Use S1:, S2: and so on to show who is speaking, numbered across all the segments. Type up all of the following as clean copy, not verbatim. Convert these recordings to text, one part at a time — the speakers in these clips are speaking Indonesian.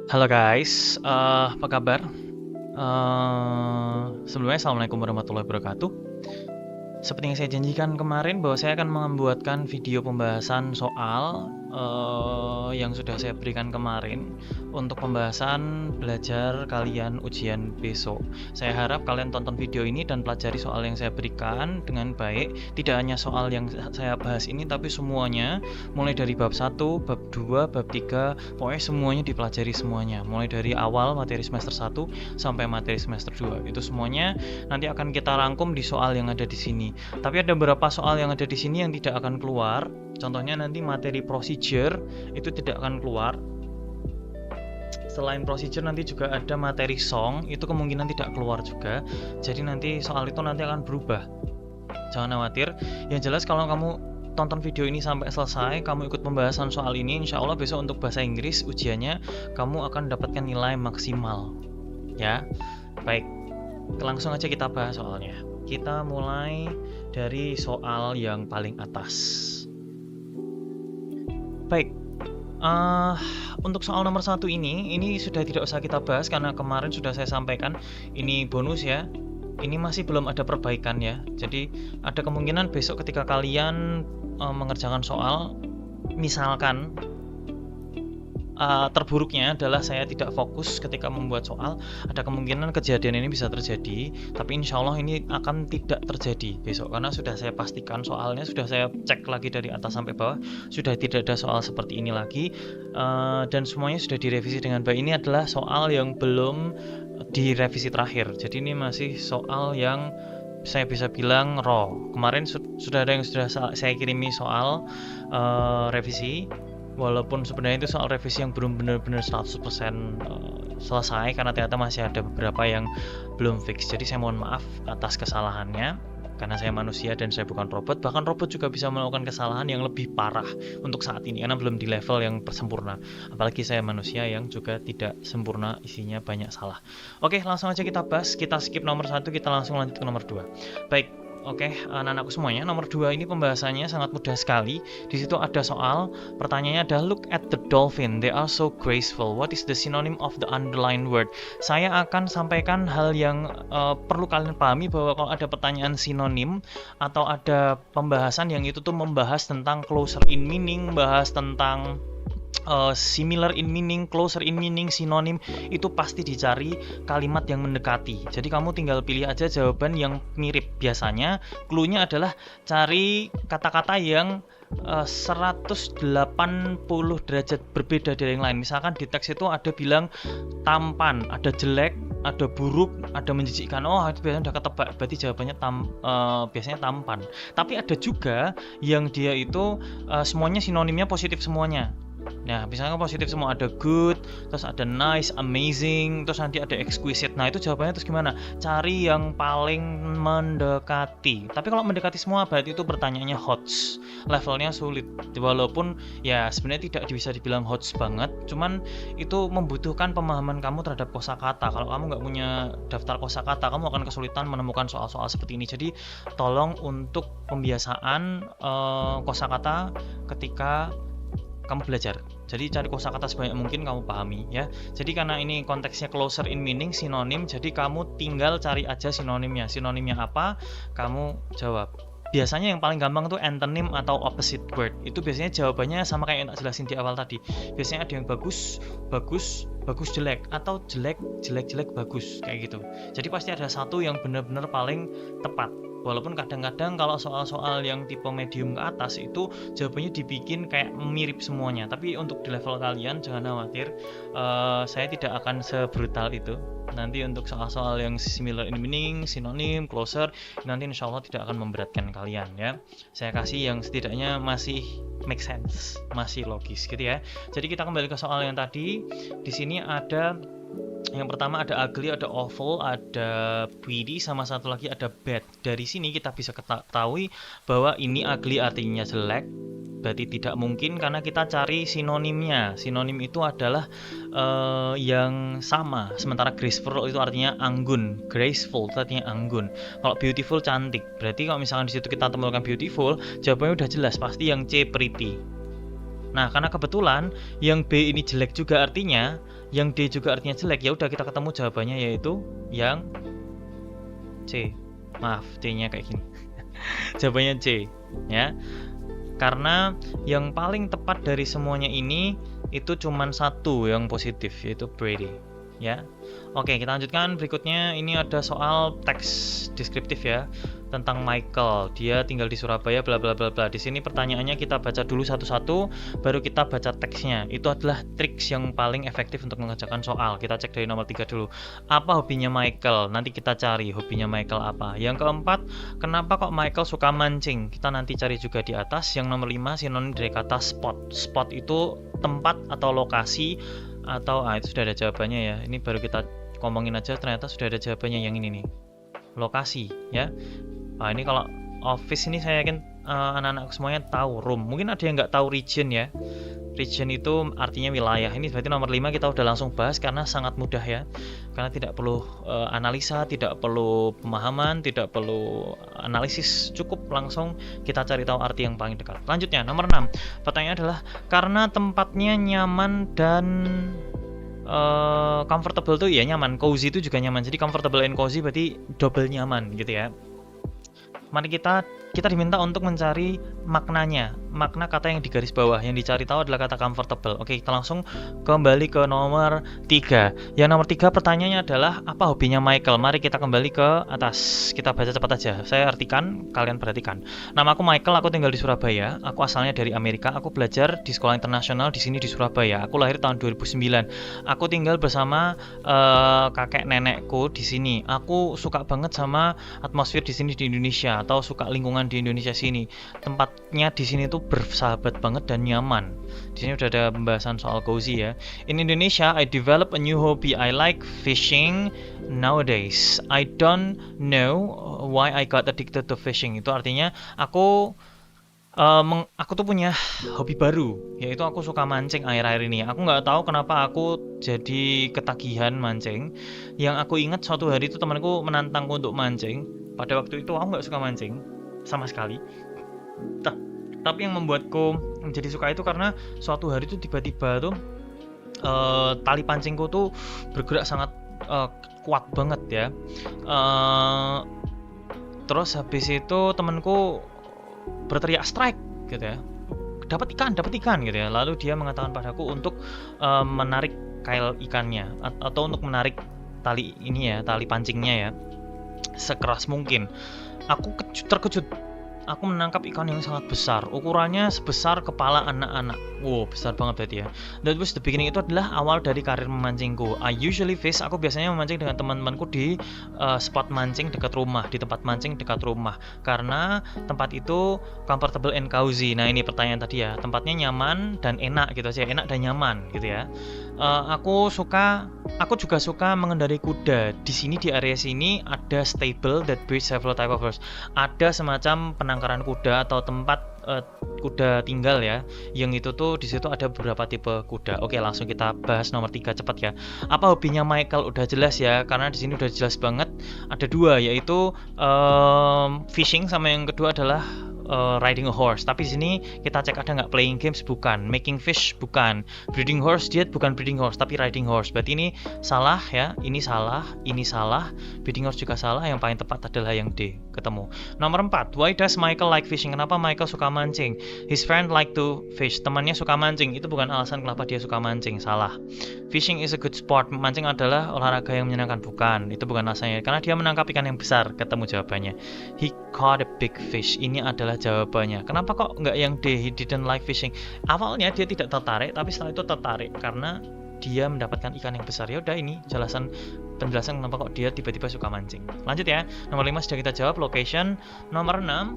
S1: Halo guys, apa kabar? Sebelumnya assalamualaikum warahmatullahi wabarakatuh. Seperti yang saya janjikan kemarin bahwa saya akan membuatkan video pembahasan soal yang sudah saya berikan kemarin untuk pembahasan belajar kalian ujian besok. Saya harap kalian tonton video ini dan pelajari soal yang saya berikan dengan baik. Tidak hanya soal yang saya bahas ini, tapi semuanya, mulai dari bab 1, bab 2, bab 3, pokoknya semuanya dipelajari semuanya. Mulai dari awal materi semester 1 sampai materi semester 2. Itu semuanya nanti akan kita rangkum di soal yang ada di sini. Tapi ada beberapa soal yang ada di sini yang tidak akan keluar. Contohnya nanti materi procedure itu tidak akan keluar. Selain procedure nanti juga ada materi song, itu kemungkinan tidak keluar juga. Jadi nanti soal itu nanti akan berubah. Jangan khawatir. Yang jelas kalau kamu tonton video ini sampai selesai, kamu ikut pembahasan soal ini, insya Allah besok untuk bahasa Inggris ujiannya kamu akan dapatkan nilai maksimal. Ya, baik. Langsung aja kita bahas soalnya. Kita mulai dari soal yang paling atas. Baik, untuk soal nomor 1 ini sudah tidak usah kita bahas karena kemarin sudah saya sampaikan. Ini bonus ya. Ini masih belum ada perbaikan ya. Jadi ada kemungkinan besok ketika kalian mengerjakan soal, misalkan terburuknya adalah saya tidak fokus ketika membuat soal, ada kemungkinan kejadian ini bisa terjadi, tapi insya Allah ini akan tidak terjadi besok karena sudah saya pastikan soalnya, sudah saya cek lagi dari atas sampai bawah, sudah tidak ada soal seperti ini lagi, dan semuanya sudah direvisi dengan baik. Ini adalah soal yang belum direvisi terakhir, jadi ini masih soal yang saya bisa bilang raw. Kemarin sudah ada yang sudah saya kirimi soal revisi, walaupun sebenarnya itu soal revisi yang belum benar-benar 100% selesai karena ternyata masih ada beberapa yang belum fix. Jadi saya mohon maaf atas kesalahannya karena saya manusia dan saya bukan robot. Bahkan robot juga bisa melakukan kesalahan yang lebih parah untuk saat ini karena belum di level yang sempurna. Apalagi saya manusia yang juga tidak sempurna, isinya banyak salah. Oke, langsung aja kita bahas. Kita skip nomor 1, kita langsung lanjut ke nomor 2. Baik. Oke, anak-anakku semuanya, nomor 2 ini pembahasannya sangat mudah sekali. Di situ ada soal, pertanyaannya adalah look at the dolphin, they are so graceful. What is the synonym of the underlined word? Saya akan sampaikan hal yang perlu kalian pahami bahwa kalau ada pertanyaan sinonim atau ada pembahasan yang itu tuh membahas tentang closer in meaning, bahas tentang similar in meaning, closer in meaning, sinonim, itu pasti dicari kalimat yang mendekati. Jadi kamu tinggal pilih aja jawaban yang mirip. Biasanya clue-nya adalah cari kata-kata yang 180 derajat berbeda dari yang lain. Misalkan di teks itu ada bilang tampan, ada jelek, ada buruk, ada menjijikkan. Oh, itu biasanya udah ketebak. Berarti jawabannya biasanya tampan. Tapi ada juga yang dia itu semuanya sinonimnya positif semuanya. Nah, misalnya positif semua, ada good, terus ada nice, amazing, terus nanti ada exquisite. Nah, itu jawabannya terus gimana? Cari yang paling mendekati. Tapi kalau mendekati semua berarti itu pertanyaannya HOTS. Levelnya sulit. Walaupun ya sebenarnya tidak bisa dibilang HOTS banget, cuman itu membutuhkan pemahaman kamu terhadap kosakata. Kalau kamu nggak punya daftar kosakata, kamu akan kesulitan menemukan soal-soal seperti ini. Jadi, tolong untuk pembiasaan kosakata ketika kamu belajar. Jadi cari kosakata sebanyak mungkin kamu pahami ya. Jadi karena ini konteksnya closer in meaning, sinonim, jadi kamu tinggal cari aja sinonimnya. Sinonimnya apa? Kamu jawab. Biasanya yang paling gampang tuh antonym atau opposite word. Itu biasanya jawabannya sama kayak yang tak jelasin di awal tadi. Biasanya ada yang bagus, bagus, bagus jelek, atau jelek, jelek, jelek, bagus, kayak gitu. Jadi pasti ada satu yang benar-benar paling tepat. Walaupun kadang-kadang kalau soal-soal yang tipe medium ke atas itu jawabannya dibikin kayak mirip semuanya. Tapi untuk di level kalian jangan khawatir, saya tidak akan sebrutal itu. Nanti untuk soal-soal yang similar in meaning, sinonim, closer, nanti insya Allah tidak akan memberatkan kalian ya. Saya kasih yang setidaknya masih make sense, masih logis gitu ya. Jadi kita kembali ke soal yang tadi. Di sini ada yang pertama ada ugly, ada awful, ada pretty, sama satu lagi ada bad. Dari sini kita bisa ketahui bahwa ini ugly artinya jelek, berarti tidak mungkin karena kita cari sinonimnya. Sinonim itu adalah yang sama. Sementara graceful itu artinya anggun, graceful itu artinya anggun. Kalau beautiful cantik, berarti kalau misalkan di situ kita temukan beautiful, jawabannya udah jelas, pasti yang C pretty. Nah, karena kebetulan yang B ini jelek juga artinya, Yang D juga artinya jelek, ya udah kita ketemu jawabannya yaitu yang C. Maaf, C-nya kayak gini. Jawabannya C, ya. Karena yang paling tepat dari semuanya ini itu cuman satu yang positif, yaitu Brady, ya. Oke, kita lanjutkan berikutnya. Ini ada soal teks deskriptif ya, tentang Michael. Dia tinggal di Surabaya bla bla bla bla. Di sini pertanyaannya kita baca dulu satu-satu, baru kita baca teksnya. Itu adalah triks yang paling efektif untuk mengerjakan soal. Kita cek dari nomor 3 dulu. Apa hobinya Michael? Nanti kita cari hobinya Michael apa. Yang keempat, kenapa kok Michael suka mancing? Kita nanti cari juga di atas. Yang nomor 5, sinonim dari kata spot. Spot itu tempat atau lokasi atau itu sudah ada jawabannya ya. Ini baru kita ngomongin aja, ternyata sudah ada jawabannya yang ini nih, lokasi ya. Ini kalau office ini saya yakin anak-anak semuanya tahu. Room, mungkin ada yang nggak tahu region ya. Region itu artinya wilayah. Ini berarti nomor 5 kita udah langsung bahas karena sangat mudah ya, karena tidak perlu analisa, tidak perlu pemahaman, tidak perlu analisis, cukup langsung kita cari tahu arti yang paling dekat. Lanjutnya nomor 6, pertanyaannya adalah karena tempatnya nyaman dan comfortable tuh ya nyaman, cozy itu juga nyaman. Jadi comfortable and cozy berarti double nyaman gitu ya. Mari kita diminta untuk mencari maknanya, makna kata yang di garis bawah. Yang dicari tahu adalah kata comfortable. Oke, kita langsung kembali ke nomor 3. Yang nomor 3 pertanyaannya adalah apa hobinya Michael? Mari kita kembali ke atas. Kita baca cepat aja. Saya artikan, kalian perhatikan. Nama aku Michael, aku tinggal di Surabaya. Aku asalnya dari Amerika. Aku belajar di sekolah internasional di sini di Surabaya. Aku lahir tahun 2009. Aku tinggal bersama kakek nenekku di sini. Aku suka banget sama atmosfer di sini di Indonesia, atau suka lingkungan di Indonesia sini. Tempatnya di sini tuh bersahabat banget dan nyaman. Di sini udah ada pembahasan soal cozy ya. In Indonesia, I develop a new hobby. I like fishing nowadays. I don't know why I got addicted to fishing. Itu artinya aku tuh punya hobi baru, yaitu aku suka mancing akhir-akhir ini. Aku nggak tahu kenapa aku jadi ketagihan mancing. Yang aku ingat suatu hari itu temanku menantangku untuk mancing. Pada waktu itu aku nggak suka mancing sama sekali. Tapi yang membuatku menjadi suka itu karena suatu hari itu tiba-tiba tuh tali pancingku tuh bergerak sangat kuat banget ya. Terus habis itu temanku berteriak strike gitu ya, dapat ikan gitu ya. Lalu dia mengatakan padaku untuk menarik kail ikannya atau untuk menarik tali ini ya, tali pancingnya ya, sekeras mungkin. Aku terkejut. Aku menangkap ikan yang sangat besar, ukurannya sebesar kepala anak-anak. Wow, besar banget berarti ya. That was the beginning. Itu adalah awal dari karir memancingku. I usually fish. Aku biasanya memancing dengan teman-temanku di spot mancing dekat rumah, di tempat mancing dekat rumah. Karena tempat itu comfortable and cozy. Nah ini pertanyaan tadi ya. Tempatnya nyaman dan enak gitu aja. Enak dan nyaman gitu ya. Aku juga suka mengendarai kuda. Di sini di area sini ada stable that breeds several type of horse. Ada semacam penangkaran kuda atau tempat kuda tinggal ya. Yang itu tuh di situ ada beberapa tipe kuda. Oke, langsung kita bahas nomor 3 cepat ya. Apa hobinya Michael? Udah jelas ya, karena di sini udah jelas banget. Ada 2, yaitu fishing, sama yang kedua adalah riding a horse. Tapi di sini kita cek ada nggak playing games, bukan. Making fish, bukan. Breeding horse, dia bukan breeding horse tapi riding horse. Berarti ini salah ya. Ini salah. Breeding horse juga salah. Yang paling tepat adalah yang D. Ketemu. Nomor 4, why does Michael like fishing? Kenapa Michael suka mancing? His friend like to fish. Temannya suka mancing. Itu bukan alasan kenapa dia suka mancing. Salah. Fishing is a good sport. Mancing adalah olahraga yang menyenangkan. Bukan. Itu bukan alasannya. Karena dia menangkap ikan yang besar. Ketemu jawabannya. He caught a big fish. Ini adalah jawabannya. Kenapa kok nggak yang D? He didn't like fishing. Awalnya dia tidak tertarik, tapi setelah itu tertarik karena dia mendapatkan ikan yang besar. Ya udah, ini penjelasan kenapa kok dia tiba-tiba suka mancing. Lanjut ya. Nomor 5 sudah kita jawab, location. Nomor 6,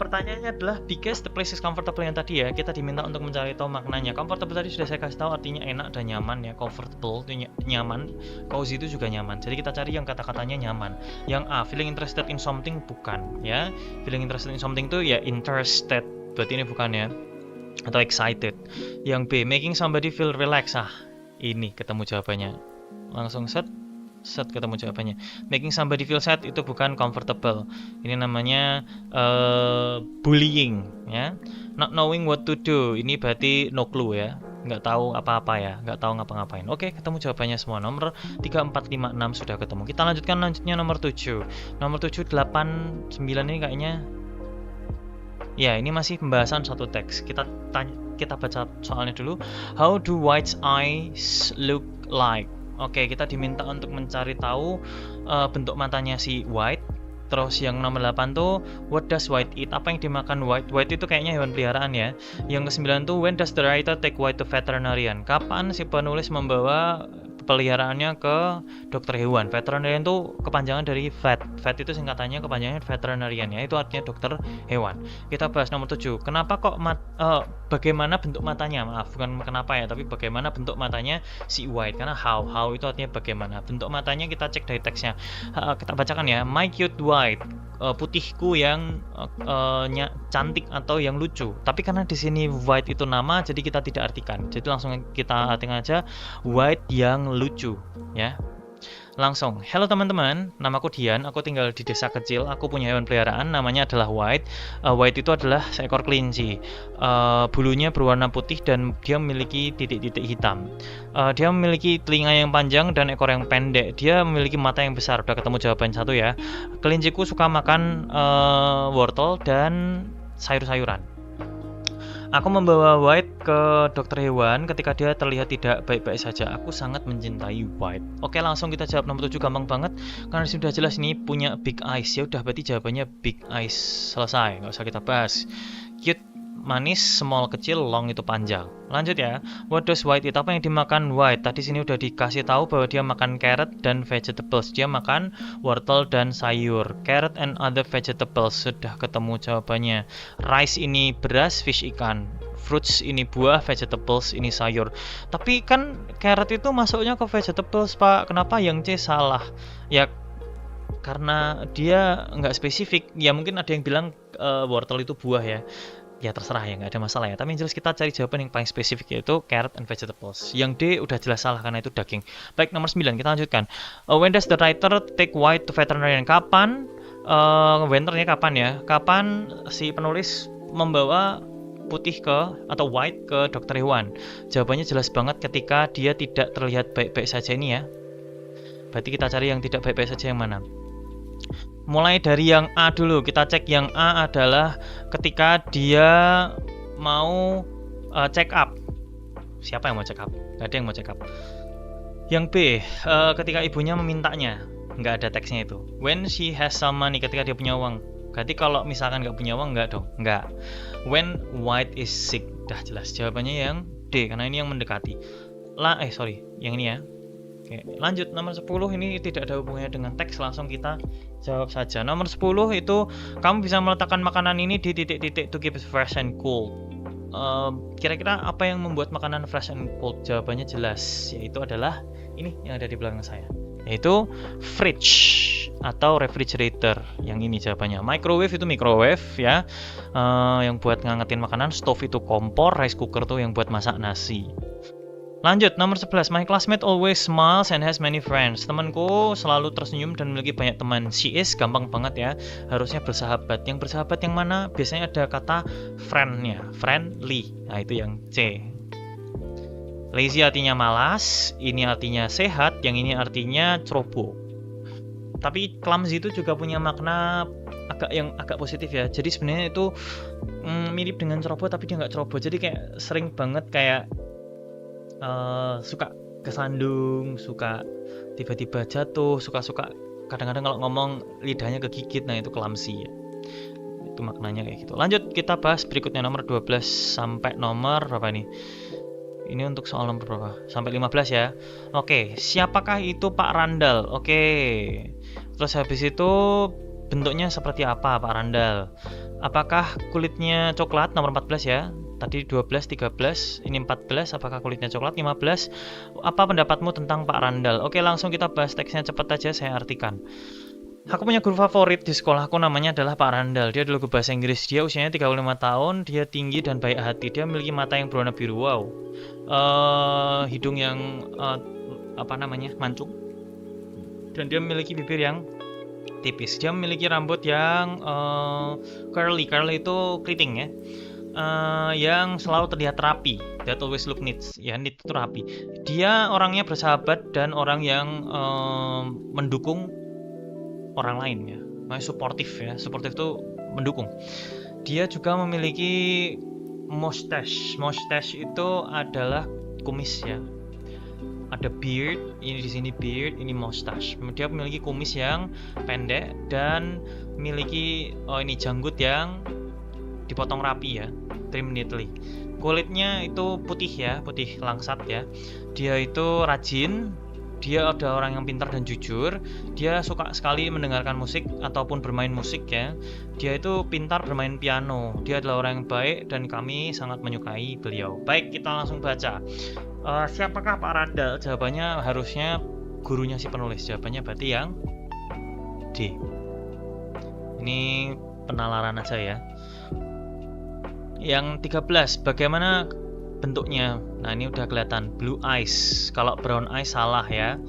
S1: pertanyaannya adalah because the place is comfortable. Yang tadi ya, kita diminta untuk mencari tahu maknanya. Comfortable tadi sudah saya kasih tahu artinya enak dan nyaman ya. Comfortable itu nyaman, cozy itu juga nyaman. Jadi kita cari yang kata-katanya nyaman. Yang A, feeling interested in something, bukan ya. Feeling interested in something itu ya interested, berarti ini bukan ya. Atau excited. Yang B, making somebody feel relaxed. Ini ketemu jawabannya. Langsung set ketemu jawabannya. Making somebody feel sad itu bukan comfortable. Ini namanya bullying ya. Not knowing what to do, ini berarti no clue ya. nggak tahu apa-apa ya, nggak tahu ngapa-ngapain. Oke, ketemu jawabannya semua. Nomor 3, 4, 5, 6 sudah ketemu. Kita lanjutnya nomor 7. Nomor 7, 8, 9 ini kayaknya ya, ini masih pembahasan satu teks. Kita baca soalnya dulu. How do white's eyes look like? Oke, kita diminta untuk mencari tahu bentuk matanya si white. Terus yang nomor 8 tuh, what does white eat? Apa yang dimakan white? White itu kayaknya hewan peliharaan ya. Yang ke-9 tuh, when does the writer take white to veterinarian? Kapan si penulis membawa peliharaannya ke dokter hewan? Veterinarian tuh kepanjangan dari vet. Vet itu singkatannya kepanjangannya veterinarian ya. Itu artinya dokter hewan. Kita bahas nomor 7. Kenapa kok bagaimana bentuk matanya? Maaf, bukan kenapa ya, tapi bagaimana bentuk matanya si white? Karena how itu artinya bagaimana. Bentuk matanya kita cek dari teksnya. Kita bacakan ya. My cute white, putihku yang cantik atau yang lucu. Tapi karena di sini white itu nama, jadi kita tidak artikan. Jadi langsung kita artikan aja white yang lucu ya. Langsung, hello teman-teman, namaku Dian, aku tinggal di desa kecil, aku punya hewan peliharaan, namanya adalah White. White itu adalah seekor kelinci, bulunya berwarna putih dan dia memiliki titik-titik hitam. Dia memiliki telinga yang panjang dan ekor yang pendek, dia memiliki mata yang besar. Udah ketemu jawaban satu ya. Kelinciku suka makan wortel dan sayur-sayuran. Aku membawa White ke dokter hewan ketika dia terlihat tidak baik-baik saja. Aku sangat mencintai White. Oke, langsung kita jawab nomor 7, gampang banget. Karena sudah jelas ini punya big eyes. Ya udah, berarti jawabannya big eyes. Selesai, nggak usah kita bahas. Cute, manis, small kecil, long itu panjang. Lanjut ya. What does White eat? Apa yang dimakan White? Tadi sini udah dikasih tahu bahwa dia makan carrot dan vegetables. Dia makan wortel dan sayur. Carrot and other vegetables. Sudah ketemu jawabannya. Rice ini beras, fish ikan. Fruits ini buah, vegetables ini sayur. Tapi kan carrot itu masuknya ke vegetables, Pak. Kenapa yang C salah? Ya karena dia nggak spesifik. Ya mungkin ada yang bilang wortel itu buah ya. Ya terserah ya, nggak ada masalah ya. Tapi yang jelas kita cari jawaban yang paling spesifik, yaitu carrot and vegetables. Yang D udah jelas salah karena itu daging. Baik, nomor 9 kita lanjutkan. When does the writer take White to veterinarian? Kapan? Winternya kapan ya? Kapan si penulis membawa putih atau White ke dokter hewan? Jawabannya jelas banget ketika dia tidak terlihat baik-baik saja ini ya. Berarti kita cari yang tidak baik-baik saja yang mana? Mulai dari yang A dulu, kita cek yang A adalah ketika dia mau check up. Siapa yang mau check up? Gak ada yang mau check up. Yang B, ketika ibunya memintanya. Nggak ada teksnya itu. When she has some money, ketika dia punya uang. Berarti kalau misalkan nggak punya uang, nggak dong. Nggak. When White is sick. Dah jelas jawabannya yang D, karena ini yang mendekati. Yang ini ya. Oke, lanjut nomor 10, ini tidak ada hubungannya dengan teks, langsung kita jawab saja. Nomor 10 itu, kamu bisa meletakkan makanan ini di titik-titik to keep it fresh and cool. Kira-kira apa yang membuat makanan fresh and cool? Jawabannya jelas, yaitu adalah ini yang ada di belakang saya, yaitu fridge atau refrigerator. Yang ini jawabannya. Microwave itu microwave ya, yang buat ngangetin makanan. Stove itu kompor. Rice cooker tuh yang buat masak nasi. Lanjut, nomor 11. My classmate always smiles and has many friends. Temanku selalu tersenyum dan memiliki banyak teman. She is, gampang banget ya. Harusnya bersahabat. Yang bersahabat yang mana? Biasanya ada kata friend-nya. Friendly. Nah, itu yang C. Lazy artinya malas. Ini artinya sehat. Yang ini artinya ceroboh. Tapi clumsy itu juga punya makna agak positif ya. Jadi sebenarnya itu mirip dengan ceroboh, tapi dia nggak ceroboh. Jadi kayak sering banget kayak suka kesandung, suka tiba-tiba jatuh, suka kadang-kadang kalau ngomong lidahnya kegigit. Nah itu clumsy ya. Itu maknanya kayak gitu. Lanjut kita bahas berikutnya nomor 12 sampai nomor berapa nih? Ini untuk soal nomor berapa? Sampai 15 ya. Oke, siapakah itu Pak Randal? Oke. Terus habis itu bentuknya seperti apa Pak Randal? Apakah kulitnya coklat? Nomor 14 ya. Tadi 12, 13, ini 14, apakah kulitnya coklat? 15. Apa pendapatmu tentang Pak Randal? Oke, langsung kita bahas teksnya, cepat aja saya artikan. Aku punya guru favorit di sekolahku, namanya adalah Pak Randal. Dia adalah guru bahasa Inggris. Dia usianya 35 tahun, dia tinggi dan baik hati. Dia memiliki mata yang berwarna biru. Wow. Hidung yang mancung. Dan dia memiliki bibir yang tipis. Dia memiliki rambut yang curly. Curly itu keriting ya. yang selalu terlihat rapi, that always look neat, ya neat itu rapi. Dia orangnya bersahabat dan orang yang mendukung orang lain ya, makanya suportif ya, suportif itu mendukung. Dia juga memiliki mustache. Mustache itu adalah kumis ya. Ada beard, ini di sini beard, ini mustache. Dia memiliki kumis yang pendek dan memiliki ini janggut yang dipotong rapi ya, trim neatly. Kulitnya itu putih ya, putih langsat ya. Dia itu rajin, dia ada orang yang pintar dan jujur. Dia suka sekali mendengarkan musik ataupun bermain musik ya. Dia itu pintar bermain piano. Dia adalah orang yang baik dan kami sangat menyukai beliau. Baik, kita langsung baca. Siapakah Pak Randall? Jawabannya harusnya gurunya si penulis. Jawabannya berarti yang D. Ini penalaran aja ya. Yang 13, bagaimana bentuknya? Nah, ini udah kelihatan blue eyes. Kalau brown eyes salah ya.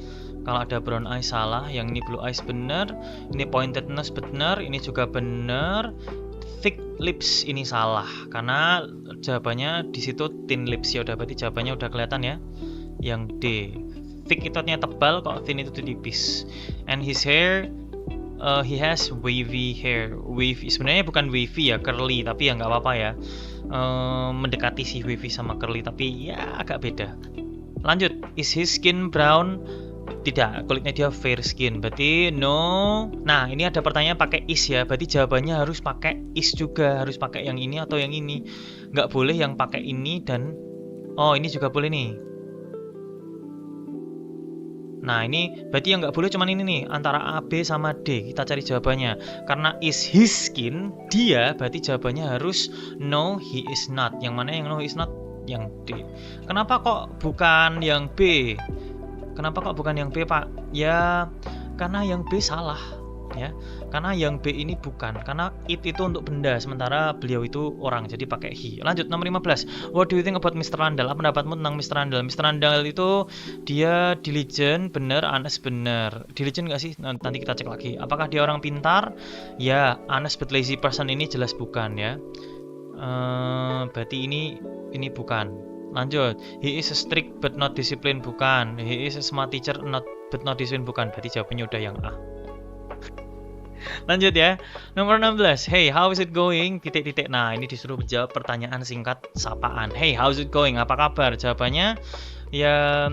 S1: Kalau ada brown eyes salah, yang ini blue eyes benar, ini pointed nose benar, ini juga benar. Thick lips ini salah karena jawabannya di situ thin lips ya, udah berarti jawabannya udah kelihatan ya. Yang D. Thick itu artinya tebal, kok thin itu tipis. And his hair, he has wavy hair. Wavy sebenarnya bukan wavy ya, curly, tapi ya nggak apa-apa ya. Mendekati si wavy sama curly, tapi ya agak beda. Lanjut, is his skin brown? Tidak, kulitnya dia fair skin, berarti no. Nah, ini ada pertanyaan pakai is ya, berarti jawabannya harus pakai is juga, harus pakai yang ini atau yang ini. Nggak boleh yang pakai ini dan ini juga boleh nih. Nah, ini berarti yang nggak boleh cuman ini nih, antara A, B, sama D. Kita cari jawabannya. Karena is his skin, dia, berarti jawabannya harus no, he is not. Yang mana yang no, he is not? Yang D. Kenapa kok bukan yang B? Kenapa kok bukan yang B, Pak? Ya, karena yang B salah ya. Karena yang B ini bukan. Karena it itu untuk benda, sementara beliau itu orang, jadi pakai he. Lanjut, nomor 15. What do you think about Mr. Randall? Apa pendapatmu tentang Mr. Randall? Mr. Randall itu dia diligent, benar, honest, benar. Diligent nggak sih? Nanti kita cek lagi. Apakah dia orang pintar? Ya, honest but lazy person ini jelas bukan ya. Berarti ini bukan. Lanjut, he is a strict but not disciplined, bukan. He is a smart teacher but not disciplined, bukan. Berarti jawabannya udah yang A. Lanjut ya, nomor 16. Hey, how is it going? Titik-titik. Nah, ini disuruh menjawab pertanyaan singkat sapaan. Hey, how is it going? Apa kabar? Jawabannya ya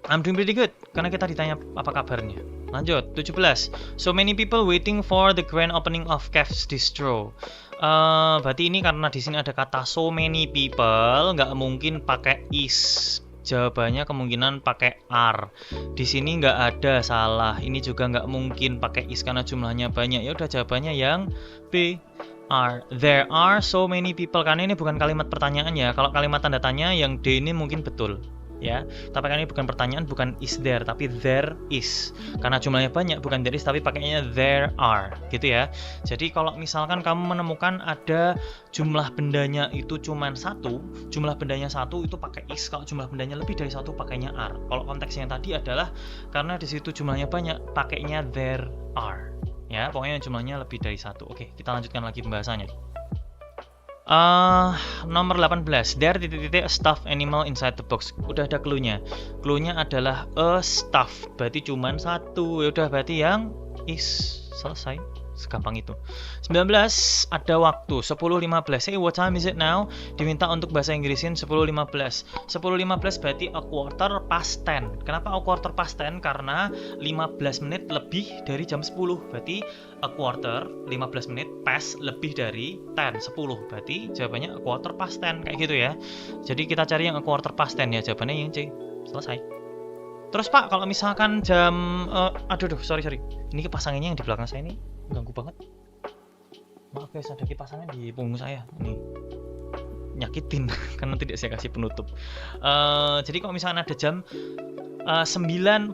S1: I'm doing pretty good, karena kita ditanya apa kabarnya. Lanjut, 17. So many people waiting for the grand opening of Caves Distro. Berarti ini karena di sini ada kata so many people, nggak mungkin pakai is. Jawabannya kemungkinan pakai are. Di sini nggak ada salah. Ini juga nggak mungkin pakai is karena jumlahnya banyak. Ya udah, jawabannya yang B. Are. There are so many people, karena ini bukan kalimat pertanyaan ya. Kalau kalimat tanda tanya yang D ini mungkin betul ya, tapi kan ini bukan pertanyaan, bukan is there, tapi there is. Karena jumlahnya banyak, bukan there is, tapi pakainya there are, gitu ya. Jadi kalau misalkan kamu menemukan ada jumlah bendanya itu cuma satu, jumlah bendanya satu itu pakai is. Kalau jumlah bendanya lebih dari satu, pakainya are. Kalau konteksnya tadi adalah karena di situ jumlahnya banyak, pakainya there are. Ya, pokoknya jumlahnya lebih dari satu. Oke, kita lanjutkan lagi pembahasannya. Nomor 18. There titik-titik a stuffed animal inside the box. Udah ada clue-nya. Clue-nya adalah a stuff. Berarti cuman satu. Ya udah, berarti yang is. Selesai. Segampang itu. 19. Ada waktu 10.15. Hey, what time is it now? Diminta untuk bahasa Inggrisin 10.15. 10.15 berarti a quarter past 10. Kenapa a quarter past 10? Karena 15 menit lebih dari jam 10. Berarti a quarter 15 menit past lebih dari 10, 10. Berarti jawabannya a quarter past 10, kayak gitu ya. Jadi kita cari yang a quarter past 10 ya. Jawabannya yang C. Selesai. Terus Pak, kalau misalkan jam sorry. Ini kipasangannya yang di belakang saya ini ganggu banget. Maaf guys, ada kipasannya di punggung saya. Nih, nyakitin karena tidak saya kasih penutup. Jadi kalau misalkan ada jam 9.45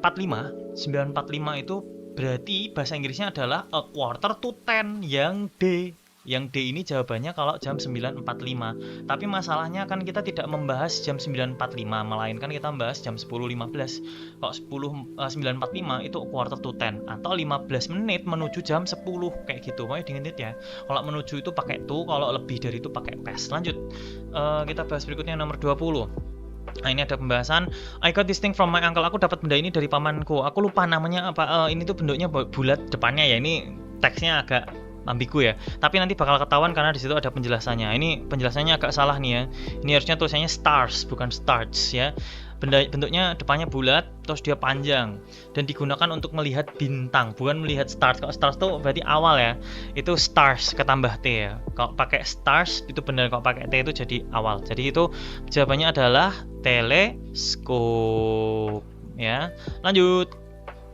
S1: itu berarti bahasa Inggrisnya adalah a quarter to 10, yang D. Yang D ini jawabannya kalau jam 9.45. Tapi masalahnya kan kita tidak membahas jam 9.45, melainkan kita membahas jam 10.15. Kalau 9.45 itu quarter to 10 atau 15 menit menuju jam 10 kayak gitu. Makanya diinget ya. Kalau menuju itu pakai to, kalau lebih dari itu pakai past. Lanjut. Kita bahas berikutnya nomor 20. Nah, ini ada pembahasan. I got this thing from my uncle. Aku dapat benda ini dari pamanku. Aku lupa namanya apa. Ini tuh bentuknya bulat depannya ya. Ini teksnya agak ambigu ya. Tapi nanti bakal ketahuan karena di situ ada penjelasannya. Ini penjelasannya agak salah nih ya. Ini harusnya tulisannya stars bukan starts ya. Bentuknya depannya bulat, terus dia panjang dan digunakan untuk melihat bintang, bukan melihat stars. Kalau stars tuh berarti awal ya. Itu stars ketambah T ya. Kalau pakai stars itu benar, kalau pakai T itu jadi awal. Jadi itu jawabannya adalah teleskop ya. Lanjut.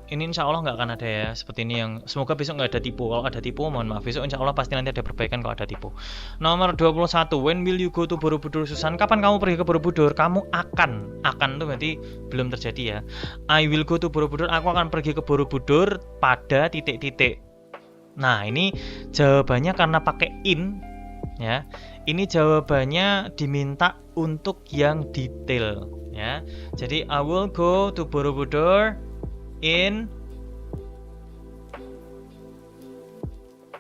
S1: Ini insya Allah nggak akan ada ya seperti ini, yang semoga besok nggak ada tipu. Kalau ada tipu mohon maaf, besok insya Allah pasti nanti ada perbaikan kalau ada tipu. Nomor 21. When will you go to Borobudur, Susan? Kapan kamu pergi ke Borobudur? Kamu akan itu berarti belum terjadi ya. I will go to Borobudur. Aku akan pergi ke Borobudur pada titik-titik. Nah ini jawabannya karena pakai in ya. Ini jawabannya diminta untuk yang detail ya. Jadi I will go to Borobudur in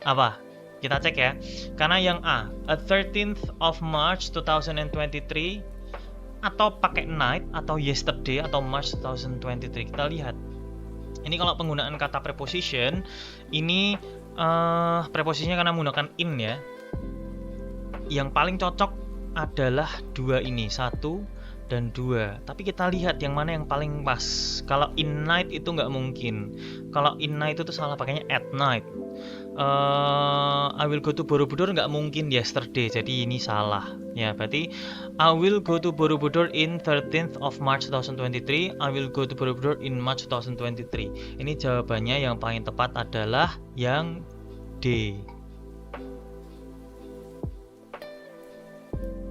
S1: apa? Kita cek ya. Karena yang A, 13th of March 2023 atau pakai night atau yesterday atau March 2023. Kita lihat. Ini kalau penggunaan kata preposition, ini preposisinya karena menggunakan in ya. Yang paling cocok adalah dua ini, 1 dan 2. Tapi kita lihat yang mana yang paling pas. Kalau in night itu nggak mungkin. Kalau in night itu salah pakainya at night. I will go to Borobudur nggak mungkin yesterday. Jadi ini salah. Ya, berarti I will go to Borobudur in 13th of March 2023. I will go to Borobudur in March 2023. Ini jawabannya yang paling tepat adalah yang D.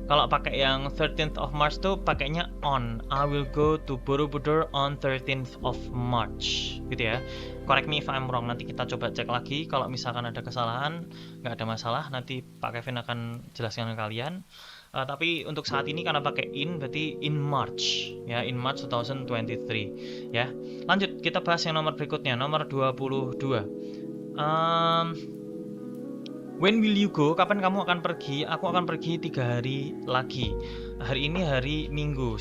S1: Kalau pakai yang 13th of March tuh pakainya on. I will go to Borobudur on 13th of March. Gitu ya. Correct me if I'm wrong. Nanti kita coba cek lagi. Kalau misalkan ada kesalahan, nggak ada masalah. Nanti Pak Kevin akan jelaskan ke kalian. Tapi untuk saat ini karena pakai in, berarti in March. Ya, in March 2023. Ya. Lanjut, kita bahas yang nomor berikutnya. Nomor 22. When will you go? Kapan kamu akan pergi? Aku akan pergi 3 hari lagi. Hari ini hari Minggu.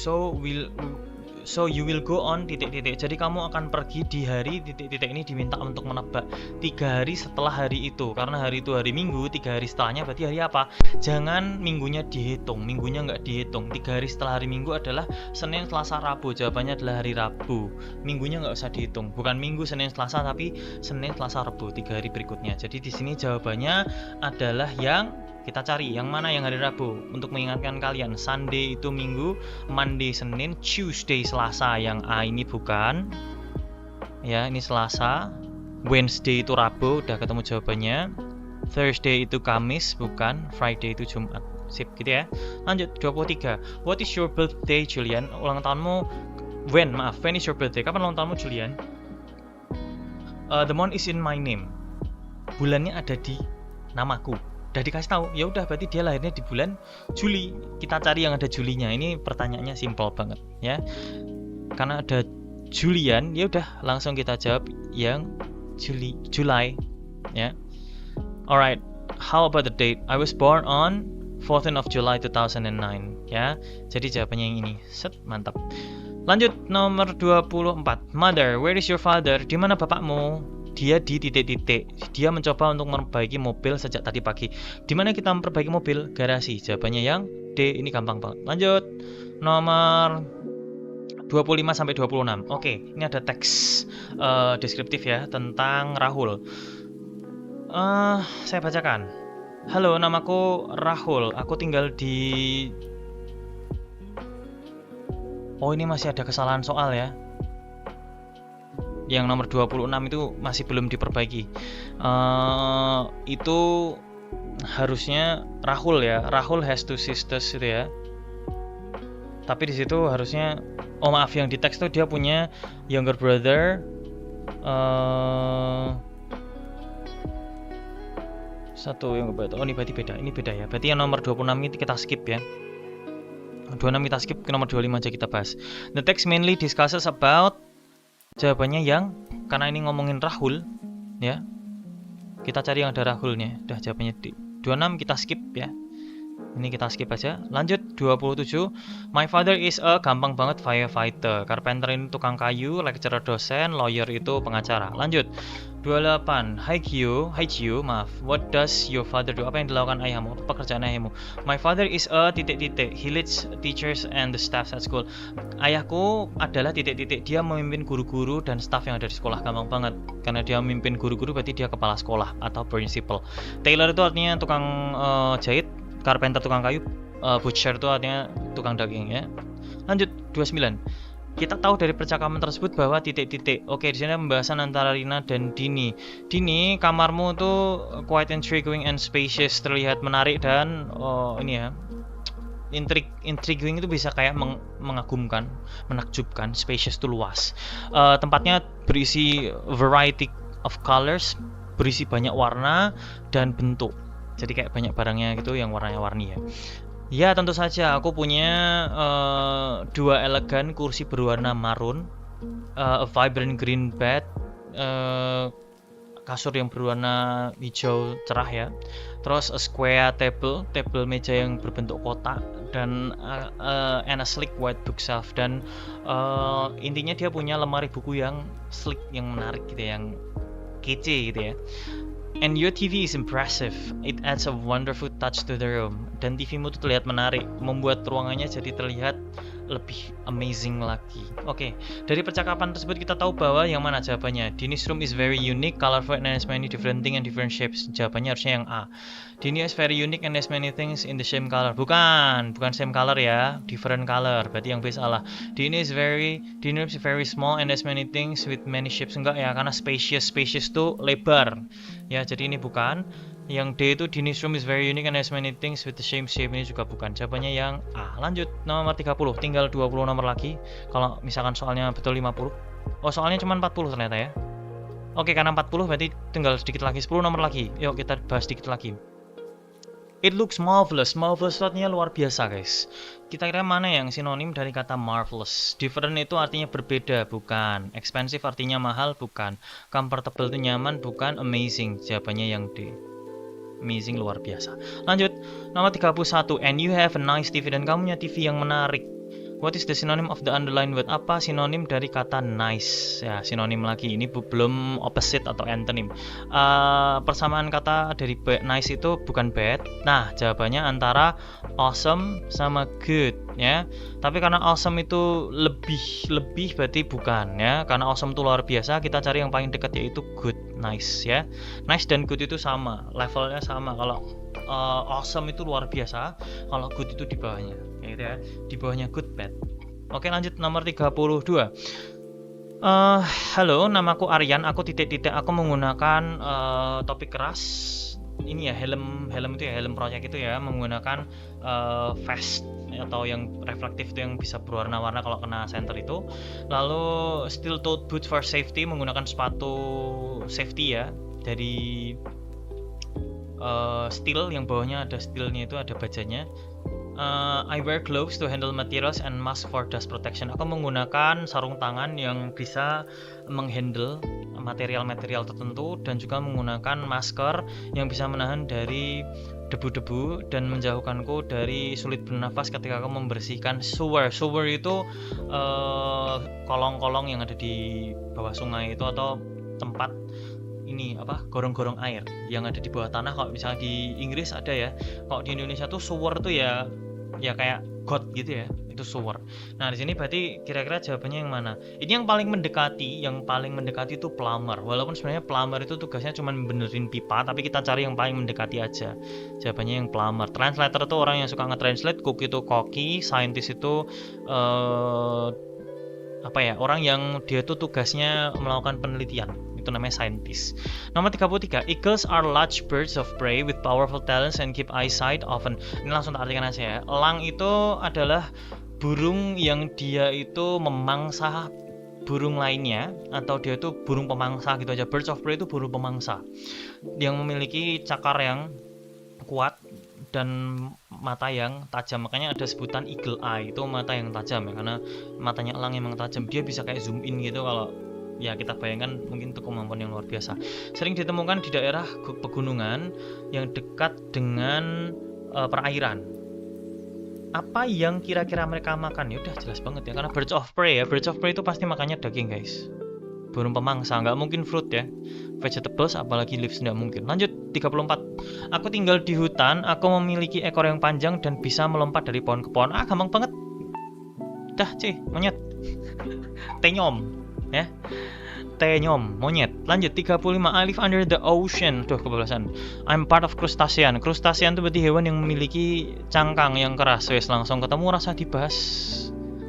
S1: So you will go on titik-titik. Jadi kamu akan pergi di hari titik-titik. Ini diminta untuk menebak 3 hari setelah hari itu. Karena hari itu hari Minggu, 3 hari setelahnya berarti hari apa? Jangan minggunya dihitung, minggunya nggak dihitung. 3 hari setelah hari Minggu adalah Senin, Selasa, Rabu. Jawabannya adalah hari Rabu. Minggunya nggak usah dihitung. Bukan Minggu, Senin, Selasa, tapi Senin, Selasa, Rabu. 3 hari berikutnya. Jadi di sini jawabannya adalah yang kita cari yang mana yang hari Rabu. Untuk mengingatkan kalian, Sunday itu Minggu, Monday Senin, Tuesday Selasa. Yang A ini bukan. Ya, ini Selasa. Wednesday itu Rabu, udah ketemu jawabannya. Thursday itu Kamis, bukan. Friday itu Jumat. Sip gitu ya. Lanjut 23. What is your birthday, Julian? Ulang tahunmu when is your birthday? Kapan ulang tahunmu, Julian? The month is in my name. Bulannya ada di namaku. Udah dikasih tahu, ya udah berarti dia lahirnya di bulan Juli. Kita cari yang ada Julinya. Ini pertanyaannya simple banget ya. Karena ada Julian, ya udah langsung kita jawab yang July ya. Alright, how about the date? I was born on 14th of July 2009 ya. Jadi jawabannya yang ini. Set, mantap. Lanjut nomor 24. Mother, where is your father? Di mana bapakmu? Dia di titik-titik. Dia mencoba untuk memperbaiki mobil sejak tadi pagi. Di mana kita memperbaiki mobil? Garasi. Jawabannya yang D. Ini gampang banget. Lanjut. Nomor 25 sampai 26. Oke, ini ada teks deskriptif ya tentang Rahul. Saya bacakan. Halo, namaku Rahul. Aku tinggal di... Oh, ini masih ada kesalahan soal ya. Yang nomor 26 itu masih belum diperbaiki. Itu harusnya Rahul ya. Rahul has 2 sisters gitu ya. Tapi di situ harusnya, oh maaf, yang di teks itu dia punya younger brother. satu yang beda. Oh, ini berarti beda. Ini beda ya. Berarti yang nomor 26 ini kita skip ya. 26 kita skip, ke nomor 25 aja kita bahas. The text mainly discusses about, jawabannya yang, karena ini ngomongin Rahul ya. Kita cari yang ada Rahulnya. Udah jawabannya di 26 kita skip ya. Ini kita skip aja. Lanjut 27. My father is a, gampang banget, firefighter. Carpenter ini tukang kayu, lecturer dosen, lawyer itu pengacara. Lanjut 28. Hi Gio, maaf. What does your father do? Apa yang dilakukan ayahmu? Apa pekerjaan ayahmu? My father is a titik-titik. He leads teachers and the staff at school. Ayahku adalah titik-titik. Dia memimpin guru-guru dan staff yang ada di sekolah. Gampang banget. Karena dia memimpin guru-guru berarti dia kepala sekolah atau principal. Tailor itu artinya tukang jahit. Carpenter tukang kayu, butcher itu artinya tukang daging ya. Lanjut 29. Kita tahu dari percakapan tersebut bahwa titik-titik. Oke, di sini pembahasan antara Rina dan Dini. Dini, kamarmu tuh quite intriguing and spacious, terlihat menarik dan ini ya. Intriguing itu bisa kayak mengagumkan, menakjubkan. Spacious itu luas. Tempatnya berisi variety of colors, berisi banyak warna dan bentuk. Jadi kayak banyak barangnya gitu yang warna-warni ya. Ya tentu saja aku punya 2 elegan kursi berwarna marun, a vibrant green bed, kasur yang berwarna hijau cerah ya. Terus a square table meja yang berbentuk kotak, dan and a sleek white bookshelf, dan intinya dia punya lemari buku yang sleek, yang menarik gitu, yang kece gitu ya. And your TV is impressive. It adds a wonderful touch to the room. Dan TV-mu tuh terlihat menarik, membuat ruangannya jadi terlihat lebih amazing lagi. Oke, dari percakapan tersebut kita tahu bahwa yang mana jawabannya. Dini's room is very unique, colorful, and has many different things and different shapes. Jawabannya harusnya yang A. Dini is very unique and has many things in the same color. Bukan same color ya, different color. Berarti yang B salah. Dini is very small and has many things with many shapes. Enggak ya, karena spacious tuh lebar. Ya, jadi ini bukan. Yang D itu Dini's room is very unique and has many things with the same shape. Ini juga bukan. Jawabannya yang A. Lanjut nomor 30. Tinggal 20 nomor lagi. Kalau misalkan soalnya betul 50. Oh, soalnya cuma 40 ternyata ya. Oke, karena 40 berarti tinggal sedikit lagi. 10 nomor lagi. Yuk kita bahas sedikit lagi. It looks marvelous. Marvelous artinya luar biasa, guys. Kita kira mana yang sinonim dari kata marvelous? Different itu artinya berbeda, bukan. Expensive artinya mahal, bukan. Comfortable itu nyaman, bukan. Amazing, jawabannya yang D. Amazing, luar biasa. Lanjut, nomor 31. And you have a nice TV, dan kamu punya TV yang menarik. What is the synonym of the underlined word? Apa sinonim dari kata nice? Ya, sinonim lagi. Ini belum opposite atau antonym. Persamaan kata dari nice itu bukan bad. Nah, jawabannya antara awesome sama good ya. Tapi karena awesome itu lebih berarti bukan ya. Karena awesome itu luar biasa, kita cari yang paling dekat yaitu good, nice ya. Nice dan good itu sama, levelnya sama. Kalau awesome itu luar biasa, kalau good itu di bawahnya, gitu ya, di bawahnya good, bad. Oke, lanjut nomor 32. Halo, namaku Aryan, aku titik-titik, aku menggunakan topi keras. Ini ya, helm itu ya, helm proyek itu ya, menggunakan vest atau yang reflektif itu yang bisa berwarna-warna kalau kena center itu. Lalu steel toed boot for safety, menggunakan sepatu safety ya, dari steel, yang bawahnya ada steelnya, itu ada bajanya. I wear gloves to handle materials and mask for dust protection. Aku menggunakan sarung tangan yang bisa menghandle material-material tertentu, dan juga menggunakan masker yang bisa menahan dari debu-debu dan menjauhkanku dari sulit bernafas ketika aku membersihkan sewer. Sewer itu kolong-kolong yang ada di bawah sungai itu, atau tempat ini gorong-gorong air yang ada di bawah tanah. Kalau misalnya di Inggris ada ya, kalau di Indonesia tuh sewer tuh ya kayak got gitu ya, itu sewer. Nah, di sini berarti kira-kira jawabannya yang mana? Ini yang paling mendekati itu plumber. Walaupun sebenarnya plumber itu tugasnya cuma benerin pipa, tapi kita cari yang paling mendekati aja. Jawabannya yang plumber. Translator itu orang yang suka nge-translate, cook itu koki, scientist itu orang yang dia tuh tugasnya melakukan penelitian, itu namanya scientist. Nomor 33. Eagles are large birds of prey with powerful talents and keep eyesight often. Ini langsung tak artikan aja ya. Elang itu adalah burung yang dia itu memangsa burung lainnya, atau dia itu burung pemangsa gitu aja. Birds of prey itu burung pemangsa yang memiliki cakar yang kuat dan mata yang tajam, makanya ada sebutan eagle eye, itu mata yang tajam ya, karena matanya elang emang tajam, dia bisa kayak zoom in gitu. Kalau ya kita bayangkan, mungkin itu kemampuan yang luar biasa. Sering ditemukan di daerah pegunungan yang dekat dengan perairan. Apa yang kira-kira mereka makan? Ya udah jelas banget ya, karena birds of prey ya. Birds of prey itu pasti makannya daging guys, burung pemangsa, nggak mungkin fruit ya, vegetables apalagi leaves, nggak mungkin. Lanjut 34. Aku tinggal di hutan, aku memiliki ekor yang panjang dan bisa melompat dari pohon ke pohon. Gampang banget. Dah monyet. Tenyom ya, tenyom monyet. Lanjut 35. I live under the ocean. Kebablasan. I'm part of crustacean. Crustacean itu berarti hewan yang memiliki cangkang yang keras. Wes langsung ketemu, rasa dibahas.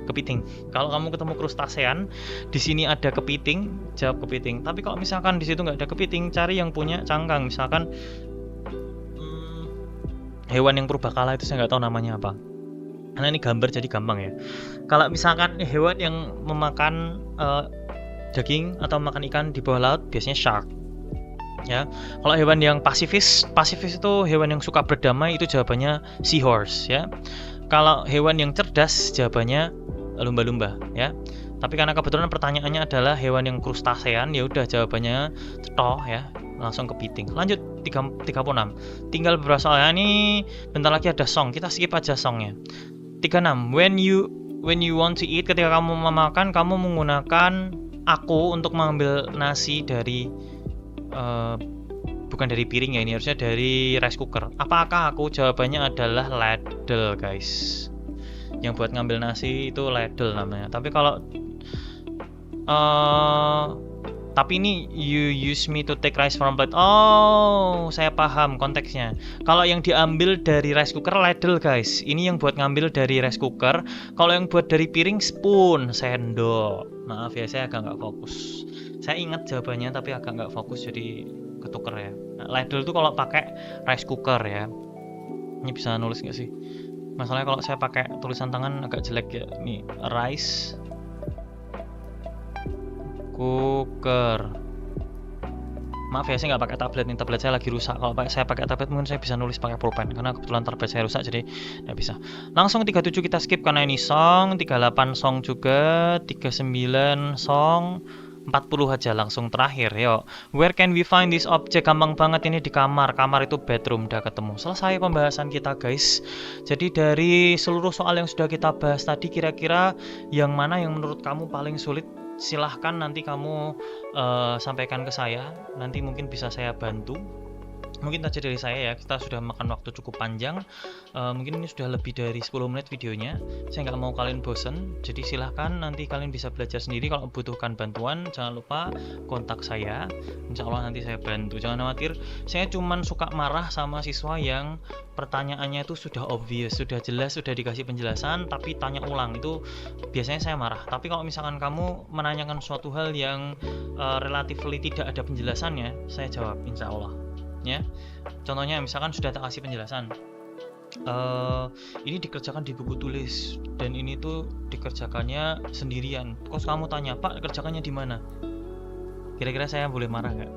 S1: Kepiting. Kalau kamu ketemu crustacean, di sini ada kepiting, jawab kepiting. Tapi kalau misalkan di situ nggak ada kepiting, cari yang punya cangkang. Misalkan hewan yang purbakala itu saya nggak tahu namanya apa. Karena ini gambar jadi gampang ya. Kalau misalkan hewan yang memakan daging atau makan ikan di bawah laut, biasanya shark. Ya. Kalau hewan yang pasifis itu hewan yang suka berdamai, itu jawabannya seahorse ya. Kalau hewan yang cerdas, jawabannya lumba-lumba ya. Tapi karena kebetulan pertanyaannya adalah hewan yang krustasean, ya udah jawabannya cetoh ya, langsung kepiting. Lanjut 36. Tinggal beberapa soal ya, ini bentar lagi ada song, kita skip aja songnya. 36. When you want to eat, ketika kamu memakan, kamu menggunakan aku untuk mengambil nasi dari bukan dari piring ya, ini harusnya dari rice cooker. Apakah aku? Jawabannya adalah ladle guys. Yang buat ngambil nasi itu ladle namanya. Tapi kalau tapi ini you use me to take rice from plate. Oh, saya paham konteksnya. Kalau yang diambil dari rice cooker ladle guys. Ini yang buat ngambil dari rice cooker. Kalau yang buat dari piring spoon, sendok. Maaf ya, saya agak nggak fokus. Saya ingat jawabannya tapi agak nggak fokus, jadi ketuker ya. Nah, ladle itu kalau pakai rice cooker ya. Ini bisa nulis nggak sih? Masalahnya kalau saya pakai tulisan tangan agak jelek ya. Nih, rice cooker. Maaf ya, saya nggak pakai tablet nih, tablet saya lagi rusak. Kalau saya pakai tablet mungkin saya bisa nulis pakai pulpen, karena kebetulan tablet saya rusak jadi nggak bisa. Langsung 37 kita skip karena ini song, 38 song juga, 39 song, 40 aja langsung terakhir. Yuk, where can we find this object? Gampang banget, ini di kamar. Kamar itu bedroom, udah ketemu. Selesai pembahasan kita guys. Jadi dari seluruh soal yang sudah kita bahas tadi, kira-kira yang mana yang menurut kamu paling sulit? Silahkan nanti kamu sampaikan ke saya, nanti mungkin bisa saya bantu. Mungkin saja dari saya ya, kita sudah makan waktu cukup panjang, mungkin ini sudah lebih dari 10 menit videonya. Saya nggak mau kalian bosen, jadi silahkan nanti kalian bisa belajar sendiri. Kalau butuhkan bantuan jangan lupa kontak saya, insya Allah nanti saya bantu. Jangan khawatir, saya cuman suka marah sama siswa yang pertanyaannya itu sudah obvious, sudah jelas, sudah dikasih penjelasan tapi tanya ulang, itu biasanya saya marah. Tapi kalau misalkan kamu menanyakan suatu hal yang relatively tidak ada penjelasannya, saya jawab insya Allah ya. Contohnya misalkan sudah tak kasih penjelasan, ini dikerjakan di buku tulis dan ini tuh dikerjakannya sendirian. Kok kamu tanya, Pak, kerjakannya di mana? Kira-kira saya boleh marah nggak?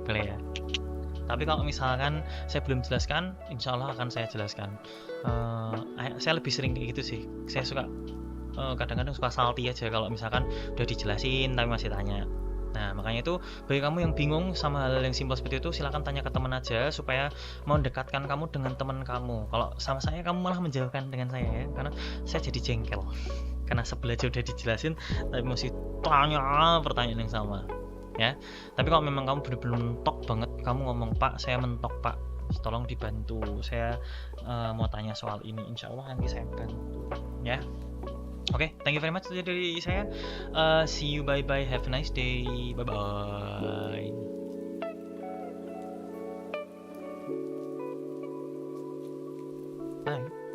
S1: Boleh ya. Tapi kalau misalkan saya belum jelaskan, insya Allah akan saya jelaskan. Saya lebih sering kayak gitu sih. Saya suka kadang-kadang suka salty aja kalau misalkan udah dijelasin tapi masih tanya. Nah, makanya itu bagi kamu yang bingung sama hal yang simpel seperti itu, silahkan tanya ke teman aja supaya mendekatkan kamu dengan teman kamu. Kalau sama saya, kamu malah menjauhkan dengan saya ya, karena saya jadi jengkel. Karena sebelah aja udah dijelasin, tapi masih tanya pertanyaan yang sama. Ya, tapi kalau memang kamu benar-benar mentok banget, kamu ngomong, Pak, saya mentok Pak, tolong dibantu, saya mau tanya soal ini, insya Allah nanti saya bantu. Ya. Oke, thank you very much dari saya. See you, bye bye, have a nice day, bye bye. Bye.